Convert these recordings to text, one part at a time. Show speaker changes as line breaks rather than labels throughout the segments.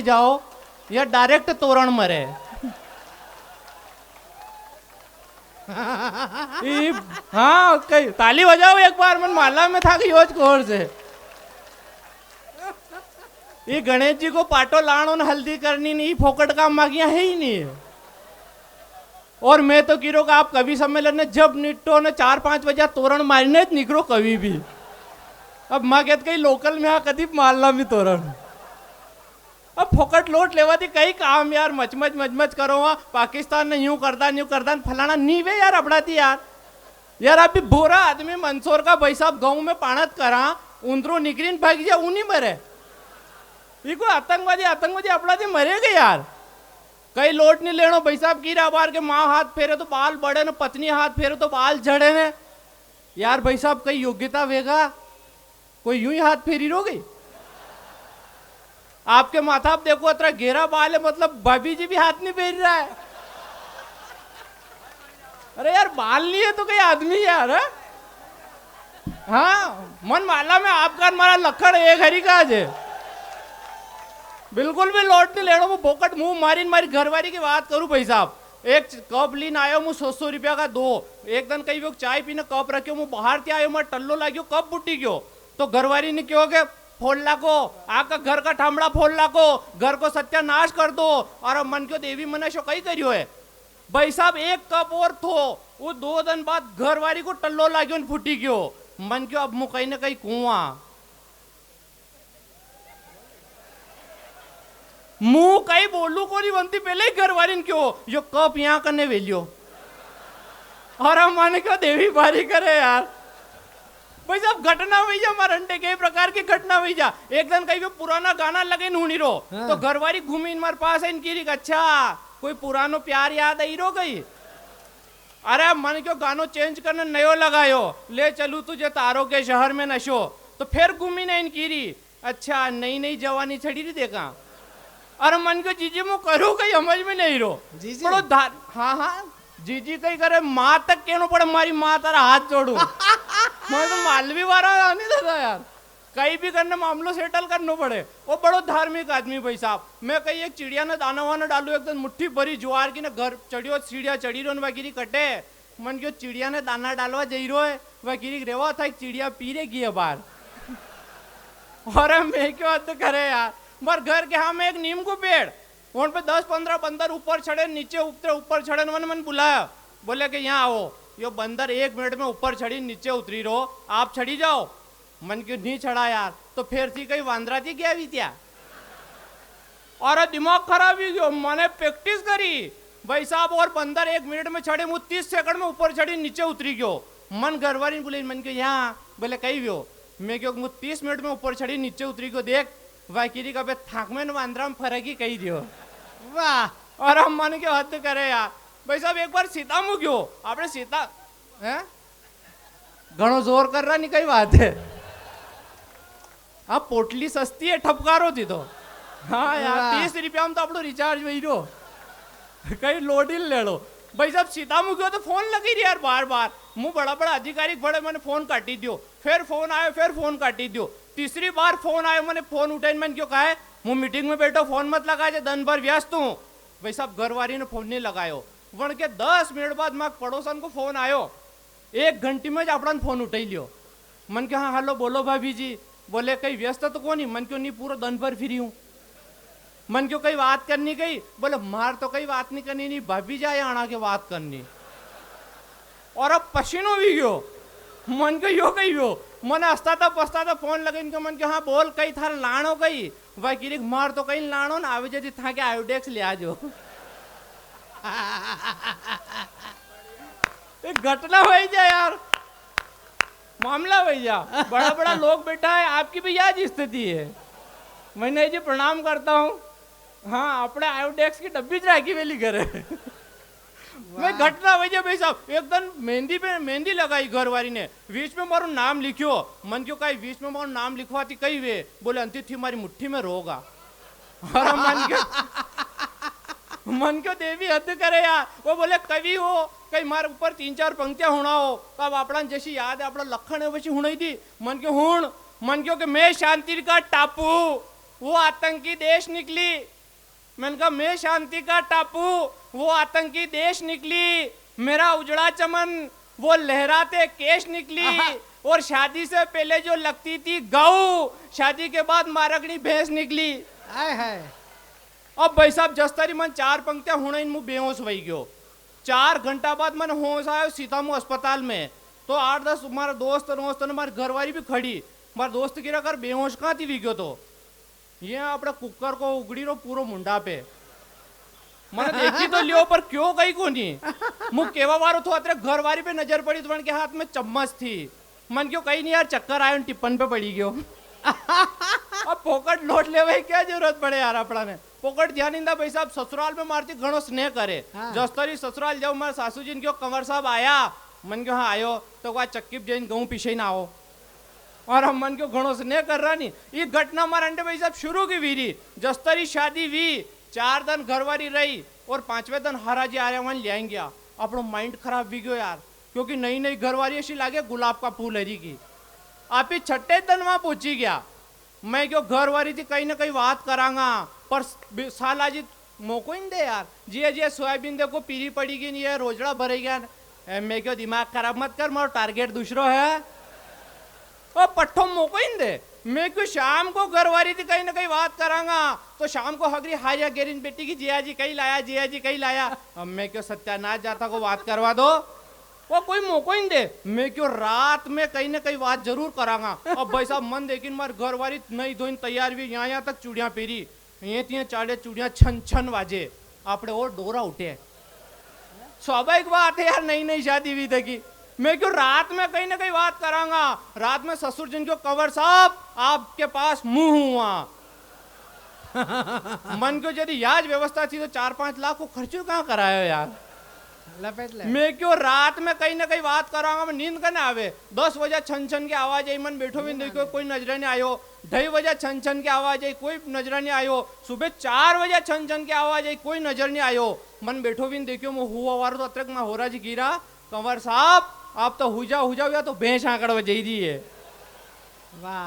जाओ या डायरेक्ट तोरण मरे। हाँ कई ताली बजाओ एक बार, मन माला में था कि योज कोर से ये गणेश जी को पाटो लाणो न हल्दी करनी नहीं, फोकट काम मांगिया है ही नहीं। और मैं तो कीरो का आप कवि सम्मेलन ने जब निट्टो ने 4-5 बजे तोरण मारने निकलो कवि भी। अब माँ कहते कहीं लोकल में कदी मारना भी तोरण। अब फोकट लोट लेवा थी कई काम यार, मचमच करो वहाँ पाकिस्तान ने यूं करदा फलाना नीवे यार अपना थी यार अभी बोरा आदमी मंसूर का भाई साहब गाँव में पाणत करा उंदरो निकरीन भाग जा ऊ नहीं मरे। ये कोई आतंकवादी अपना थी मरेगा यार। कई लोट नहीं लेनो भाई साहब कीरा बार के माँ हाथ फेरे तो बाल बड़े ने, पत्नी हाथ फेरे तो बाल झड़े ने। यार भाई साहब कई योग्यता वेगा, कोई यूं ही हाथ फेरी रोगी। आपके माथा आप देखो इतना घेरा बाल है, मतलब भाभी जी भी हाथ नहीं फेर रहा है। अरे यार बाल नहीं है तो कई आदमी यार है? हाँ मन माला में आपका मारा लखड़ एक हरी का है, बिल्कुल भी लोट नहीं लेना। वो बोकट मुंह मारी घरवारी की बात करूं भाई साहब, एक कप लीन आयो मुँह 100 रुपया का दो। एक दिन कई लोग चाय पीने कप रखे मुँह बाहर से आयो मैं टल्लो लाग्यो कप बुटी गयो तो घरवारी ने क्यों के फोड़ लाको आका घर का ठामड़ा फोड़ लाको, घर को सत्यानाश कर दो। और मन क्यों देवी मनुष्य कई करियो है भाई साहब। एक कप और थो वो 2 दिन बाद घरवारी को टल्लो लाग्यो फूटी गयो। मन क्यों अब मुँह कहीं ना कहीं कुआं मुंह कहीं बोलू को नहीं बनती पहले ही घरवारी क्यों यो कप यहाँ करने वेलियो। और हम माने क्यों देवी बारी करे यार भाई साहब। घटना हुई जा मरंटे के प्रकार की घटना हुई जा। एक दिन कहीं पुराना गाना लगे नूनी रो हाँ। तो घरवारी घूमी इन मार पास है इनकी अच्छा कोई पुरानो प्यार याद आई रो गई। अरे मन क्यों गानो चेंज करने नयो लगायो ले चलू तुझे तारों के शहर में नशो तो फिर घूमी ना इनकी अच्छा नई जवानी छड़ी रही देखा। अरे मन को जीजी मु करू कहीं समझ में नहीं रो जीजी हाँ जीजी कहीं करे माँ तक कहना पड़े मारी माँ तारा हाथ जोड़ू। मैं तो मालवी वाला नहीं देता यार, कहीं भी करने मामलों सेटल करना पड़े। वो बड़ो धार्मिक आदमी भाई साहब। मैं कहीं एक चिड़िया ने दाना वाना डालू एकदम मुट्ठी भरी ज्वार की ना घर चढ़ियो सीढ़िया चढ़ी रो वकीरी कटे। मन क्यों चिड़िया ने दाना डालवा जई रो है वकीरी रेवा था चिड़िया पी रेगी है बाहर। और मैं क्यों हद करे यार मर घर के हाँ में एक नीम को पेड़ वहां पे 10-15 बंदर ऊपर चढ़े नीचे उतरे ऊपर चढ़े मन बुलाया बोले कि यहाँ आओ। यो बंदर 1 मिनट में ऊपर चढ़ी नीचे उतरी रो आप चढ़ी जाओ। मन क्यों नहीं चढ़ा यार तो फिर थी कहीं वांद्रा थी क्या भी त्या और दिमाग खराब ही गयो। मैंने प्रैक्टिस करी भाई साहब और बंदर 1 मिनट में चढ़े मुझ 30 सेकंड में ऊपर चढ़ी नीचे उतरी गयो। मन घरवारी बोले मन क्यों यहाँ बोले कहीं भी हो मैं क्यों मुझ 30 मिनट में ऊपर चढ़ी नीचे उतरी को देख वाकिरी का थाक में वांद्रा में फर्क ही कही दियो वाह। और हम मन के हद करे यार भाई साहब। एक बार सीता मु गयो आपने सीता है घणो जोर कर रहा नहीं कई बात है। हाँ पोटली सस्ती है ठपकारो थी तो हाँ यार 30 रुपया में तो अपनो रिचार्ज वही रो कहीं लोड ही ले लो भाई साहब। सीता मु गयो तो फोन लगी रही यार बार मुँह बड़ा अधिकारी बड़े मैंने फोन काटी दियो फिर फोन आयो फिर फोन काटी दियो। तीसरी बार फोन आयो मैंने फोन उठाई मैंने क्यों कहा है मुँह मीटिंग में बैठो फोन मत लगाए दिन भर व्यस्त हूँ। भाई साहब घरवारी ने फोन नहीं लगायो वन के 10 मिनट बाद मैं पड़ोसन को फोन आयो 1 घंटे में अपना फोन उठाई लियो। मन के हाँ हेलो बोलो भाभी जी बोले कहीं व्यस्त तो कौन ही मन क्यों नहीं पूरा दिन भर फ्री हूँ। मन क्यों कहीं बात करनी गई बोले मार तो कहीं बात नहीं करनी नहीं भाभी जाए आना के बात करनी। और अब पसीनो भी गयो मन को यो कही हो मन हंसता था फोन लगे इनके मन के हाँ बोल कहीं था लाणो कहीं वकील मार तो कहीं लाणो ना आवे जैसे था के आयोडेक्स ले आजो। एक घटना हो जाए यार मामला हो जा बड़ा लोग बैठा है आपकी भी यह स्थिति है। मैंने जी प्रणाम करता हूँ हाँ अपने आयोडेक्स की डब्बी राखी वेली करे मैं घटना हुई भाई साहब। एक दिन मेहंदी पे मेहंदी लगाई घरवारी ने बीच में मारू नाम लिखियो मन क्यों कहीं बीच में मारू नाम लिखवाती कई वे बोले अंतिम थी हमारी मुट्ठी में रोगा। और मन क्यों देवी हद करे यार वो बोले कवि हो कहीं मारे ऊपर 3-4 पंक्तियां होना हो तब अपना जैसी याद है अपना लखन है वैसी होनी थी। मन क्यों हूण मन क्यों कि मैं शांति का टापू वो आतंकी देश निकली। मैंने कहा मैं शांति का टापू, वो आतंकी देश निकली। मेरा उजड़ा चमन, वो लहराते केश निकली। और शादी से पहले जो लगती थी गऊ, शादी के बाद मारगड़ी भैंस निकली। अब भाई साहब जस्तरी मन 4 पंक्तियां होने इन मुंह बेहोश वही गयो। 4 घंटा बाद मन होश आयो सीधा मुँह अस्पताल में। तो 8-10 हमारा दोस्त हमारे घरवाली भी खड़ी। मारा दोस्त गिरा कर बेहोश कहाँ थी विग्यो तो ये अपने कुकर को उगड़ी रो पूरो मुंडा पे। मैंने देखी तो लियो पर क्यों गई को नहीं। मुँह केवा वारो तो अतरे घरवाली पे नजर पड़ी तो मन के हाथ में चम्मच थी। मन क्यों कहीं नहीं यार चक्कर आयो टिप्पन पे पड़ी गयो। अब पोकट लौट ले भाई क्या जरूरत पड़े यार अपना ने पोकट ध्यान इंदा भाई साहब ससुराल में मारती घणो स्नेह करे। जस्तरी ससुराल जाओ मारे सासू जी क्यों कंवर साहब आया मन क्यों हाँ आयो तो वह चक्कीप जैन गहूँ पीछे ना आओ और हम मन क्यों घणो स्नेह कर रहा नहीं। ये घटना मारे अंडे भाई साहब शुरू की वीरी जस्तरी शादी वी 4 दिन घरवारी रही और 5वें दिन हराजी आ रहे वहां ले आएंगे। अपनो माइंड खराब भी गयो यार क्योंकि नई नई घरवारी ऐसी लागे गुलाब का फूल हरी की। आप ही 6ठे दिन वहां पहुंची गया। मैं क्यों घरवारी थी कहीं ना कहीं बात करांगा पर साला जी मौको ही नहीं दे यार। जी सोयाबीन देखो पीरी पड़ेगी नहीं है रोजड़ा भरेगा। मैं क्यों दिमाग खराब मत कर मोर टारगेट दूसरो है और पट्ठो मौको ही नहीं दे। मैं क्यों शाम को घरवारी थी कहीं ना कहीं बात करांगा तो शाम को हगरी हाया गेरिन बेटी की जिया जी कहीं लाया जिया जी कहीं लाया। अब मैं क्यों सत्यानाश जाता को बात करवा दो वो कोई मौको ही नहीं दे। मैं क्यों रात में कहीं ना कहीं बात जरूर करांगा। अब भाई साहब मन देखिन मार घरवारी नहीं धोइन तैयार भी यहाँ तक चूड़ियां पेरी ये तीन चाड़े चूड़ियां छन छन वाजे आपने और डोरा उठे। स्वाभाविक बात है यार नई नई शादी हुई थी। मैं क्यों रात में कहीं ना कहीं बात करांगा। रात में ससुर जिन को कंवर साहब आपके पास मुंह हुआ। मन को यदि याद व्यवस्था थी तो 4-5 लाख को खर्चो कहाँ करायो यार। मैं क्यों रात में कहीं ना कहीं बात करांगा। मैं नींद करने आवे 10 बजे छन छन की आवाज आई मन बैठो भी देखो कोई नजर नहीं आयो। 2:30 बजे छन छन की आवाज आई कोई नजर नहीं आयो। सुबह 4 बजे छन छन की आवाज आई कोई नजर नहीं आयो। मन बैठो भी देखियो मैं हुआ वार तो अतरक मैं हो रहा जी गिरा कंवर साहब आप तो हुजा या तो भैंस आंकड़ बजाई दी है।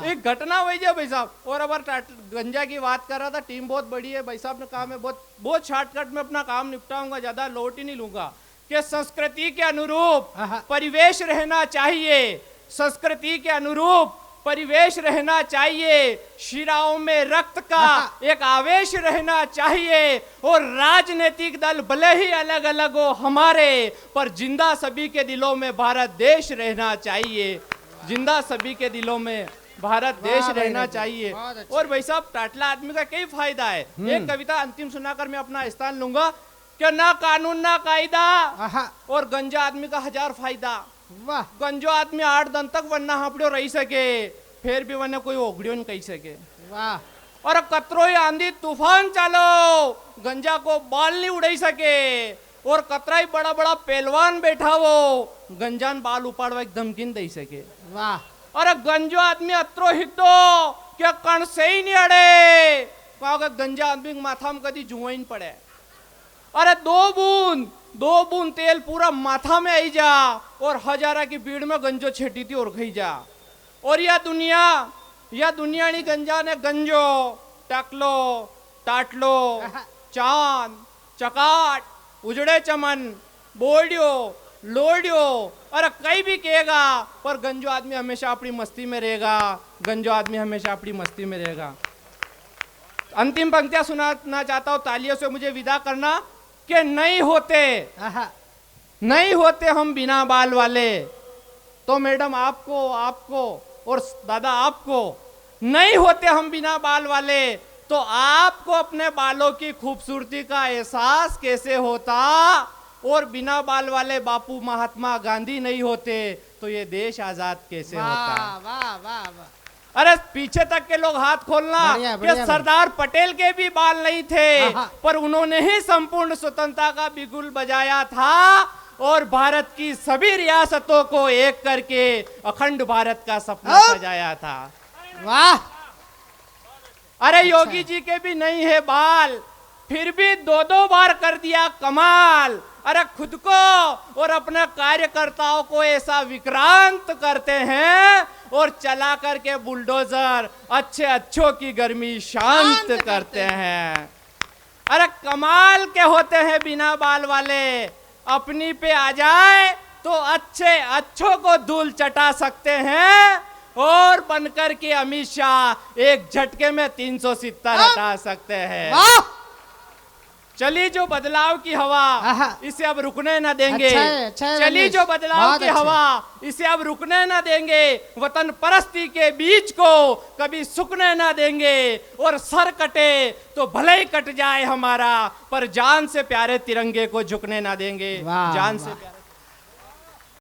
एक घटना हुई है भाई साहब। और अगर गंजा की बात कर रहा था टीम बहुत बड़ी है भाई साहब ने कहा मैं बहुत शॉर्टकट में अपना काम निपटाऊंगा ज्यादा लोट ही नहीं लूंगा कि संस्कृति के अनुरूप परिवेश रहना चाहिए। संस्कृति के अनुरूप परिवेश रहना चाहिए। शिराओं में रक्त का एक आवेश रहना चाहिए। और राजनीतिक दल भले ही अलग अलग हो हमारे पर जिंदा सभी के दिलों में भारत देश रहना चाहिए। जिंदा सभी के दिलों में भारत देश रहना चाहिए। और भाई साहब टाटला आदमी का कई फायदा है। एक कविता अंतिम सुनाकर मैं अपना स्थान लूंगा कि ना कानून ना कायदा और गंजा आदमी का 1000 फायदा। गंजो आदमी 8 दिन तक वरना हापड़ो रही सके फिर भी वरना कोई ओगड़ियो नहीं कही सके। और कतरो ही आंधी तूफान चालो गंजा को बाल नहीं उड़ाई सके। और कतरा ही बड़ा बड़ा पहलवान बैठा वो गंजान बाल उपाड़वा एक धमकी दे सके। और गंजो आदमी अत्रो हितो क्या कण से ही नहीं अड़े कहा गंजा आदमी माथा में कदी जुआ ही पड़े। अरे 2 बूंद तेल पूरा माथा में आई जा और हजारा की भीड़ में गंजो छेटी थी और गई जा। और यह दुनिया नी गंजा ने गंजो टकलो टाटलो चांद चकाट उजड़े चमन बोलियो लोडियो और कई भी कहेगा पर गंजो आदमी हमेशा अपनी मस्ती में रहेगा। गंजो आदमी हमेशा अपनी मस्ती में रहेगा। अंतिम पंक्तियां सुनाना चाहता हूं तालियों से मुझे विदा करना कि नहीं होते हम बिना बाल वाले। तो मैडम आपको और दादा आपको नहीं होते हम बिना बाल वाले तो आपको अपने बालों की खूबसूरती का एहसास कैसे होता। और बिना बाल वाले बापू महात्मा गांधी नहीं होते तो ये देश आजाद कैसे होता।
वाह वाह वाह।
अरे पीछे तक के लोग हाथ खोलना कि सरदार पटेल के भी बाल नहीं थे पर उन्होंने ही संपूर्ण स्वतंत्रता का बिगुल बजाया था और भारत की सभी रियासतों को एक करके अखंड भारत का सपना सजाया था।
वाह।
अरे योगी जी के भी नहीं है बाल फिर भी 2 बार कर दिया कमाल। अरे खुद को और अपने कार्यकर्ताओं को ऐसा विक्रांत करते हैं और चला करके बुलडोजर अच्छों की गर्मी शांत करते हैं। अरे कमाल के होते हैं बिना बाल वाले, अपनी पे आ जाए तो अच्छों को धूल चटा सकते हैं और बनकर के अमित शाह एक झटके में 370 हटा सकते हैं। चली जो बदलाव की हवा इसे अब रुकने न देंगे।
अच्छा
चली जो बदलाव की हवा इसे अब रुकने न देंगे। वतन परस्ती के बीज को कभी सुखने न देंगे। और सर कटे तो भले ही कट जाए हमारा, पर जान से प्यारे तिरंगे को झुकने न देंगे। जान से प्यारे